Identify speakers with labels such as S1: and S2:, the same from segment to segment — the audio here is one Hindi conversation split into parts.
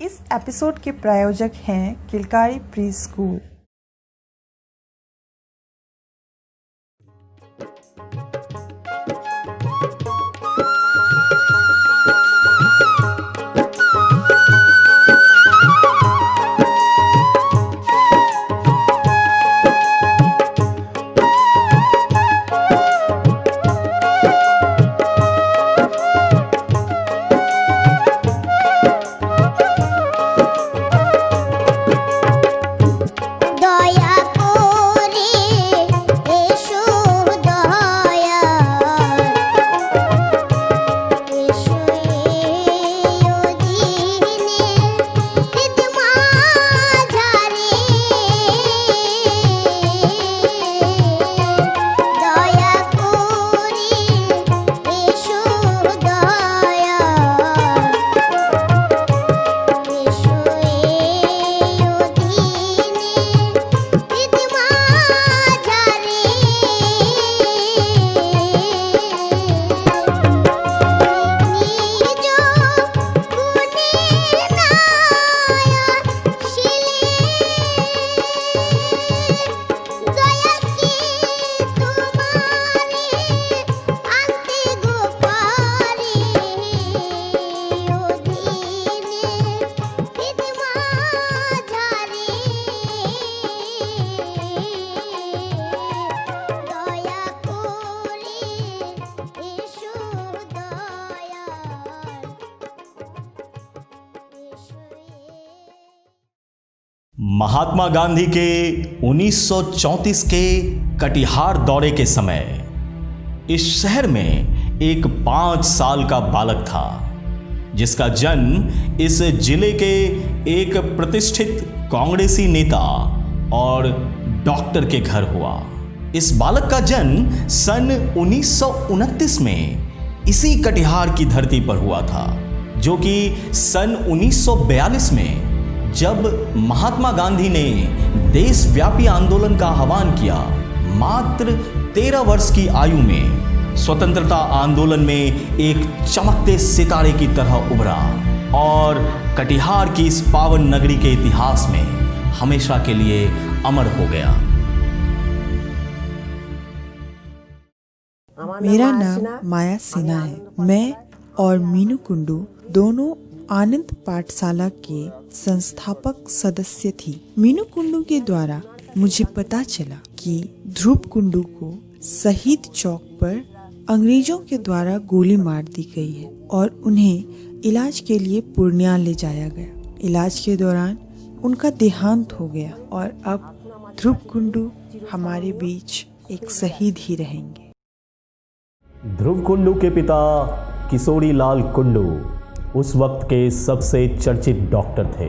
S1: इस एपिसोड के प्रायोजक हैं किलकारी प्री स्कूल।
S2: महात्मा गांधी के 1934 के कटिहार दौरे के समय इस शहर में एक 5 साल का बालक था जिसका जन्म इस जिले के एक प्रतिष्ठित कांग्रेसी नेता और डॉक्टर के घर हुआ। इस बालक का जन्म सन 1929 में इसी कटिहार की धरती पर हुआ था, जो कि सन 1942 में जब महात्मा गांधी ने देशव्यापी आंदोलन का आह्वान किया, मात्र 13 वर्ष की आयु में स्वतंत्रता आंदोलन में एक चमकते सितारे की तरह उभरा और कटिहार की इस पावन नगरी के इतिहास में हमेशा के लिए अमर हो गया।
S1: मेरा नाम माया सिन्हा है। मैं और मीनू कुंडू दोनों आनंद पाठशाला के संस्थापक सदस्य थी। मीनू कुंडू के द्वारा मुझे पता चला कि ध्रुव कुंडू को शहीद चौक पर अंग्रेजों के द्वारा गोली मार दी गई है और उन्हें इलाज के लिए पूर्णिया ले जाया गया। इलाज के दौरान उनका देहांत हो गया और अब ध्रुव कुंडू हमारे बीच एक शहीद ही रहेंगे।
S2: ध्रुव कुंडू के पिता किशोरी लाल कुंडू उस वक्त के सबसे चर्चित डॉक्टर थे।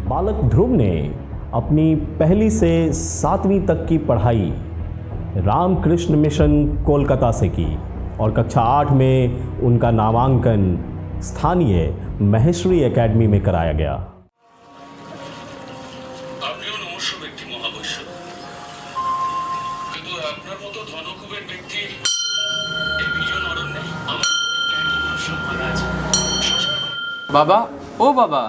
S2: बालक ध्रुव ने अपनी 1ली से 7वीं तक की पढ़ाई रामकृष्ण मिशन कोलकाता से की और कक्षा 8 में उनका नामांकन स्थानीय महेश्वरी एकेडमी में कराया गया।
S3: बाबा, ओ बाबा।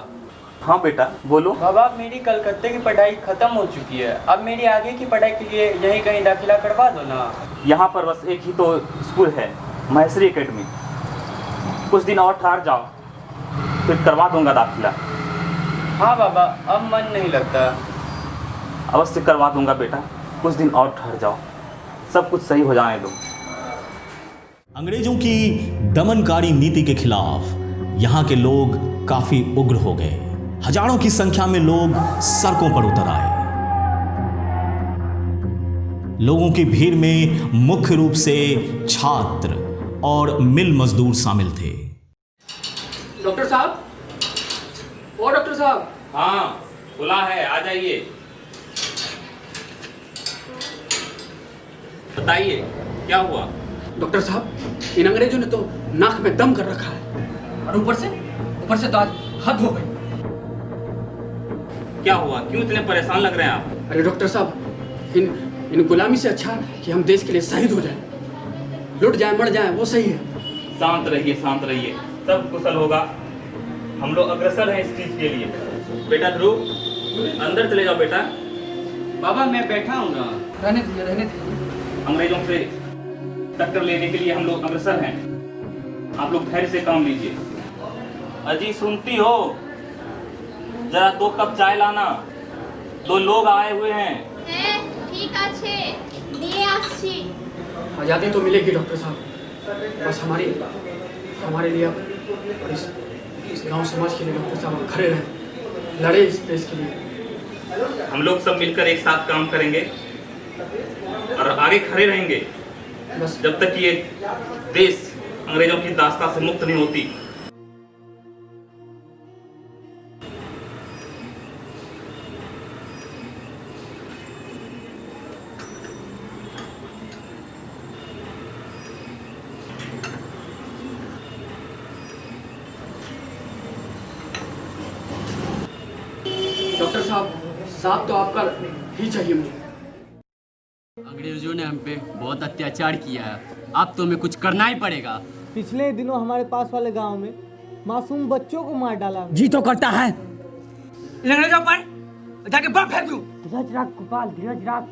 S4: हाँ बेटा बोलो।
S3: बाबा, मेरी कलकत्ते की पढ़ाई खत्म हो चुकी है। अब मेरी आगे की पढ़ाई के लिए यहीं कहीं दाखिला करवा दो ना।
S4: यहाँ पर बस एक ही तो स्कूल है, महेश्वरी एकेडमी। कुछ दिन और ठहर जाओ, फिर करवा दूंगा दाखिला।
S3: हाँ बाबा, अब मन नहीं लगता।
S4: अवश्य करवा दूंगा बेटा, कुछ दिन और ठहर जाओ, सब कुछ सही हो जाने दो।
S2: अंग्रेजों की दमनकारी नीति के खिलाफ यहाँ के लोग काफी उग्र हो गए। हजारों की संख्या में लोग सड़कों पर उतर आए। लोगों की भीड़ में मुख्य रूप से छात्र और मिल मजदूर शामिल थे।
S3: डॉक्टर साहब, ओ डॉक्टर साहब।
S4: हाँ खुला है, आ जाइए। बताइए क्या हुआ?
S5: डॉक्टर साहब, इन अंग्रेजों ने तो नाक में दम कर रखा है और ऊपर से तो आज हद हो गई।
S4: क्या हुआ, क्यों इतने परेशान लग रहे हैं आप?
S5: अरे डॉक्टर साहब, इन गुलामी से अच्छा कि हम देश के लिए शहीद हो जाएं, लुट जाएं, मर जाएं, वो सही है।
S4: शांत रहिए, सब कुशल होगा। हम लोग अग्रसर हैं इस चीज के लिए। बेटा ध्रुव, अंदर चले जाओ बेटा।
S3: बाबा मैं बैठा हूँ ना।
S5: रहने दीजिए, रहने दीजिए।
S4: अंग्रेजों से टक्कर लेने के लिए हम लोग अग्रसर हैं। आप लोग धैर्य से काम लीजिए। अजी सुनती हो, जरा 2 कप चाय लाना, 2 लोग आए हुए हैं।
S6: হ্যাঁ ঠিক আছে নিয়ে আসছি।
S5: आज़ादी तो मिलेगी डॉक्टर साहब, बस हमारे लिए आप और इस गांव समाज के लिए डॉक्टर साहब आप खड़े रहें, लड़े इस देश के लिए।
S4: हम लोग सब मिलकर एक साथ काम करेंगे और आगे खड़े रहेंगे
S5: बस
S4: जब तक ये देश अंग्रेजों की दास्ता से मुक्त नहीं होती।
S5: डॉक्टर साहब तो आपका ही चाहिए मुझे।
S7: अंग्रेजों ने हम पे बहुत अत्याचार किया है, अब तो हमें कुछ करना ही पड़ेगा।
S8: पिछले दिनों हमारे पास वाले गांव में मासूम बच्चों को मार डाला।
S5: जी तो करता है इन अंग्रेजों पर जाके बम फेंक दूं।
S8: धीरज रख गोपाल, धीरज रख,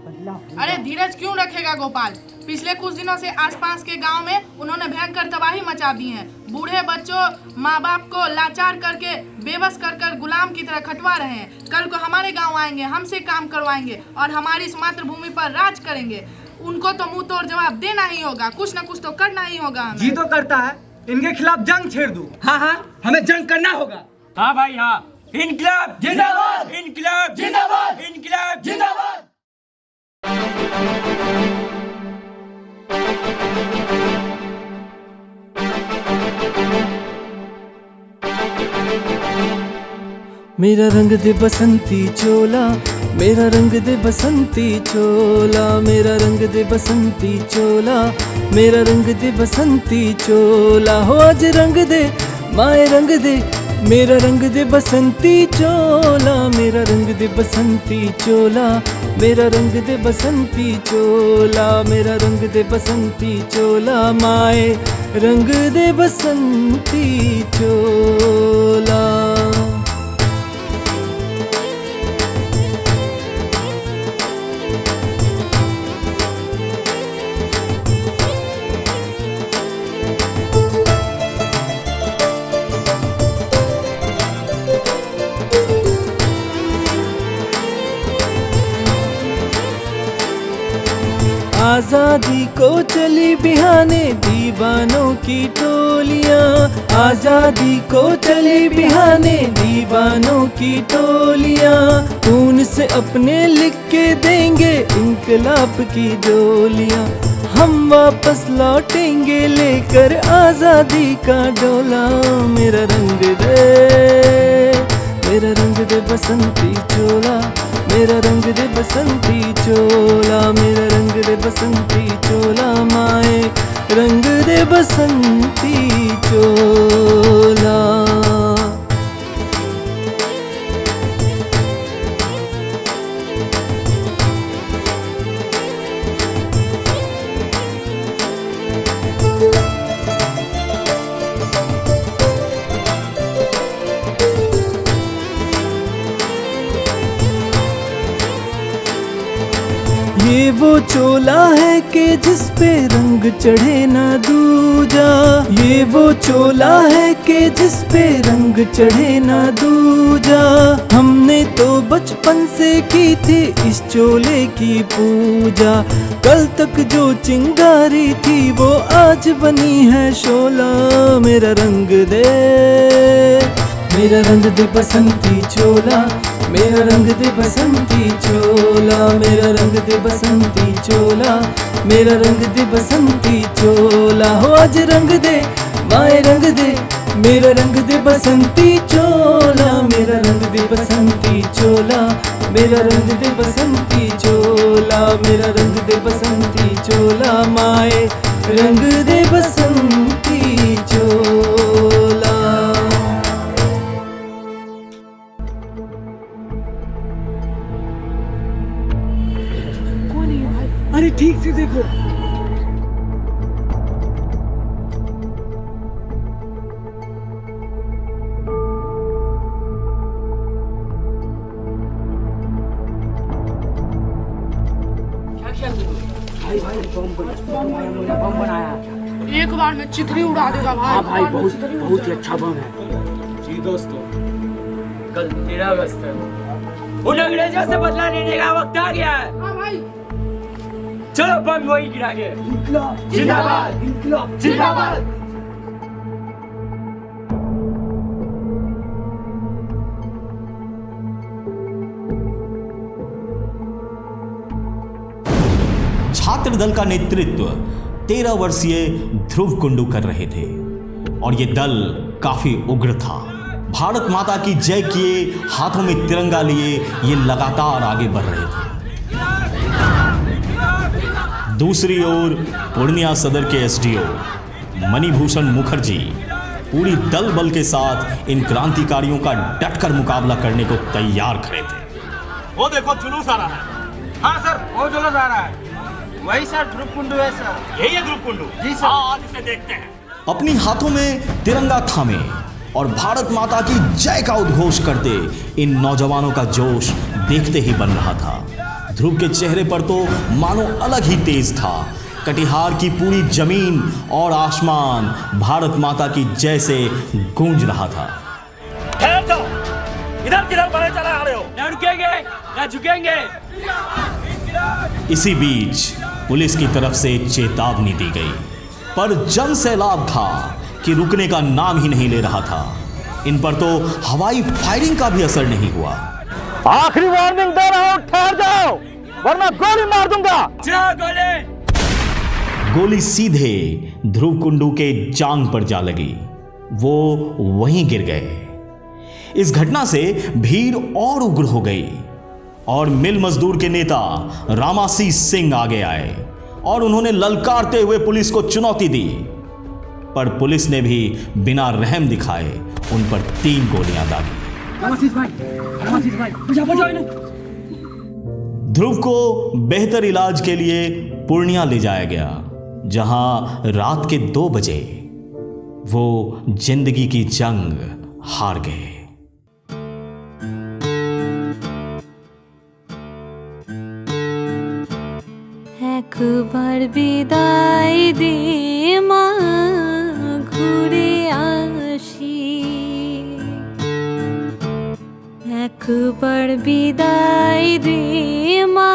S8: बदला।
S9: अरे धीरज क्यों रखेगा गोपाल? पिछले कुछ दिनों से आसपास के गांव में उन्होंने भयंकर तबाही मचा दी है। बूढ़े बच्चों माँ बाप को लाचार करके बेबस कर गुलाम की तरह खटवा रहे हैं। कल को हमारे गांव आएंगे, हमसे काम करवाएंगे और हमारी इस मातृभूमि पर राज करेंगे। उनको तो मुंह तोड़ जवाब देना ही होगा, कुछ न कुछ तो करना ही होगा हमें।
S8: जी तो करता है, इनके खिलाफ जंग छेड़ दूं।
S5: हाँ हमें जंग करना होगा।
S3: हाँ भाई हाँ।
S5: इनकलाब जिंदाबाद,
S3: इनकलाब
S5: जिंदाबाद,
S3: इनकलाब
S5: जिंदाबाद।
S10: मेरा रंग दे बसंती चोला, मेरा रंग दे बसंती चोला, मेरा रंग दे बसंती चोला, मेरा रंग दे बसंती चोला। हो आज रंग दे माए रंग दे, मेरा रंग दे बसंती चोला, मेरा रंग दे बसंती चोला, मेरा रंग दे बसंती चोला, मेरा रंग दे बसंती चोला, माए रंग दे बसंती चोला। आजादी को चली बिहाने दीवानों की टोलियां, आजादी को चली बिहाने दीवानों की टोलियां, खून से अपने लिख के देंगे इनकलाब की डोलियां। हम वापस लौटेंगे लेकर आजादी का डोला। मेरा रंग दे, मेरा रंग दे बसंती चोला, मेरा रंग दे बसंती चोला, मेरा रंग दे बसंती चोला, माए रंग दे बसंती चोला। ये वो चोला है कि जिस पे रंग चढ़े ना दूजा, ये वो चोला है कि जिस पे रंग चढ़े ना दूजा। हमने तो बचपन से की थी इस चोले की पूजा, कल तक जो चिंगारी थी वो आज बनी है शोला। मेरा रंग दे, मेरा रंग दे बसंती चोला, मेरा रंग दे बसंती चोला, मेरा रंग दे बसंती चोला, मेरा रंग दे बसंती चोला। हो आज रंग दे माए रंग दे, मेरा रंग दे बसंती चोला, मेरा रंग दे बसंती चोला, मेरा रंग दे बसंती चोला, मेरा रंग दे बसंती चोला, माए रंग दे बसंती चोला।
S8: अरे ठीक से देखो।
S5: बम बनाया था।
S9: एक बार में चिथड़ी उड़ा देगा भाई।
S5: हाँ भाई, बहुत ही अच्छा बम है।
S3: जी दोस्तों, कल 13 अगस्त है। उन अंग्रेजों से बदला लेने का वक्त आ गया है।
S9: हाँ भाई,
S3: चलो बम वही गिरा के। जिंदाबाद, जिंदाबाद।
S2: छात्र दल का नेतृत्व 13 वर्षीय ध्रुव कुंडू कर रहे थे और यह दल काफी उग्र था। भारत माता की जय किए हाथों में तिरंगा लिए ये लगातार आगे बढ़ रहे थे। दूसरी ओर पूर्णिया सदर के एसडीओ मणिभूषण मुखर्जी पूरी दल बल के साथ इन क्रांतिकारियों का डटकर मुकाबला करने को तैयार खड़े थे।
S4: वो देखो जुलूस आ रहा है।
S3: हाँ सर, वो जुलूस आ रहा है। वही सर, ध्रुव कुंडू है सर।
S4: यही है ध्रुव कुंडू?
S3: जी सर।
S4: आज इसे देखते हैं।
S2: अपनी हाथों में तिरंगा थामे और भारत माता की जय का उद्घोष करते इन नौजवानों का जोश देखते ही बन रहा था। ध्रुव के चेहरे पर तो मानो अलग ही तेज था। कटिहार की पूरी जमीन और आसमान भारत माता की जय से गूंज रहा था।
S4: ठहर जाओ, इधर किधर बढ़े चले आ रहे हो?
S3: ना रुकेंगे ना झुकेंगे।
S2: इसी बीच पुलिस की तरफ से चेतावनी दी गई, पर जन सैलाब था कि रुकने का नाम ही नहीं ले रहा था। इन पर तो हवाई फायरिंग का भी असर नहीं हुआ।
S4: आखिरी वार्निंग दे रहा हूं, ठहर जाओ वरना गोली मार दूंगा।
S2: गोली सीधे ध्रुव कुंडू के जांग पर जा लगी। वो वहीं गिर गए। इस घटना से भीड़ और उग्र हो गई और मिल मजदूर के नेता रामासीस सिंह आगे आए और उन्होंने ललकारते हुए पुलिस को चुनौती दी, पर पुलिस ने भी बिना रहम दिखाए उन पर 3 गोलियां दागी। ध्रुव को बेहतर इलाज के लिए पूर्णिया ले जाया गया, जहां रात के 2 बजे वो जिंदगी की जंग हार गए।
S11: একবার বিদায় দে মা ঘুরে আসি, একবার বিদায় দে মা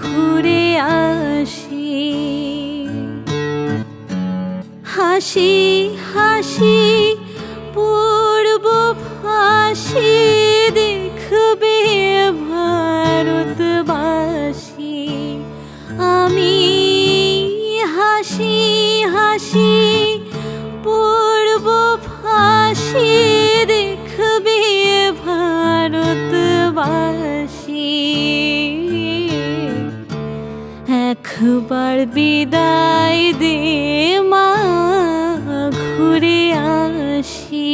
S11: ঘুরে আসি। হাসি হাসি পূর্ব ফাঁসি দেখবে ভারতবাসী। আমি হাসি হাসি পূর্ব ফাঁসি দেখবে ভারতবাসী। একবার বিদায় দে মা ঘুরে আসি,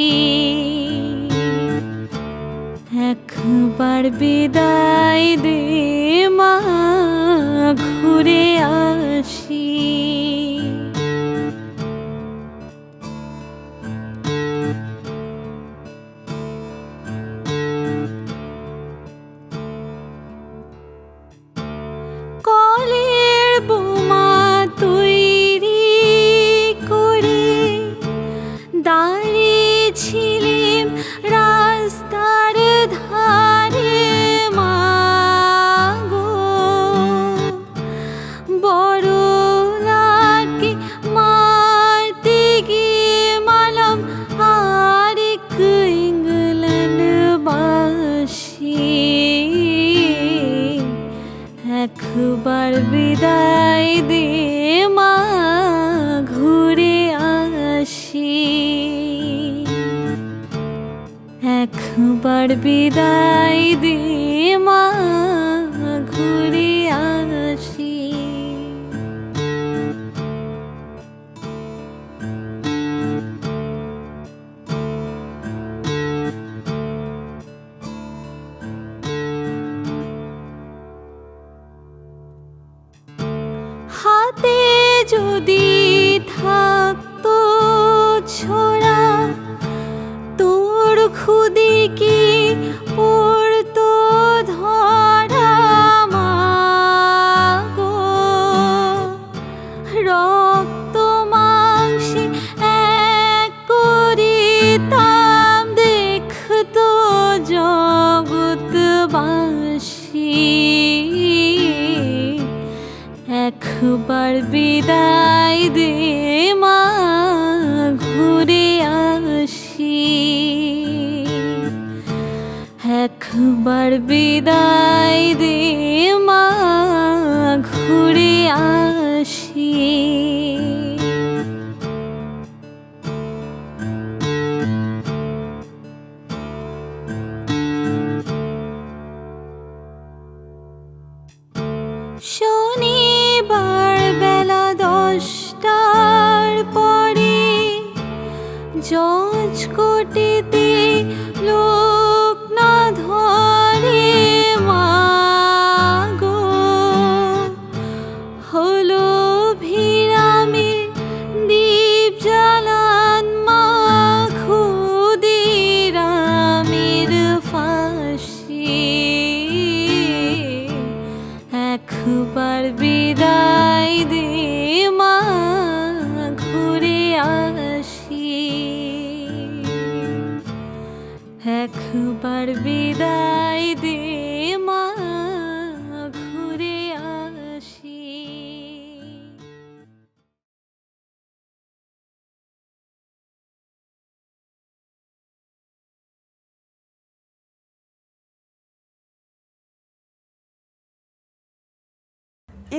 S11: একবার বিদায় দে মা ঘুরে আসি। কলের বোমা তৈরি করে দাঁড়িয়েছিলাম রাস্তার ধারে মাগো, বড় লাটকে মারতে গিয়ে মালাম আরেক ইংল্যান্ডবাসী। একবার বিদায় দে মা ঘুরে আসি, একবার বিদায় দে মা ঘুরে আসি। হাতে যদি থাকতো ছোড়া তোর খুদি কি পড়তো ধরা। বিদায় দে মা ঘুরে আসি একবার বিদায় দে মা ঘুরে আসি শনিবার বেলা 10টার পরে জজ কোটিতে লোক না ধরে মা গো হলো ভিড়ামে দীপ জ্বালান মা ক্ষুদিরামের ফাঁসি একবার বিদায় দে মা ঘুরে আসি একবার বিদায় দে মা ঘুরে আসি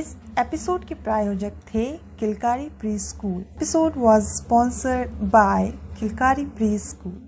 S1: इस एपिसोड के प्रायोजक थे Kilkari preschool. Episode was sponsored by Kilkari pre school.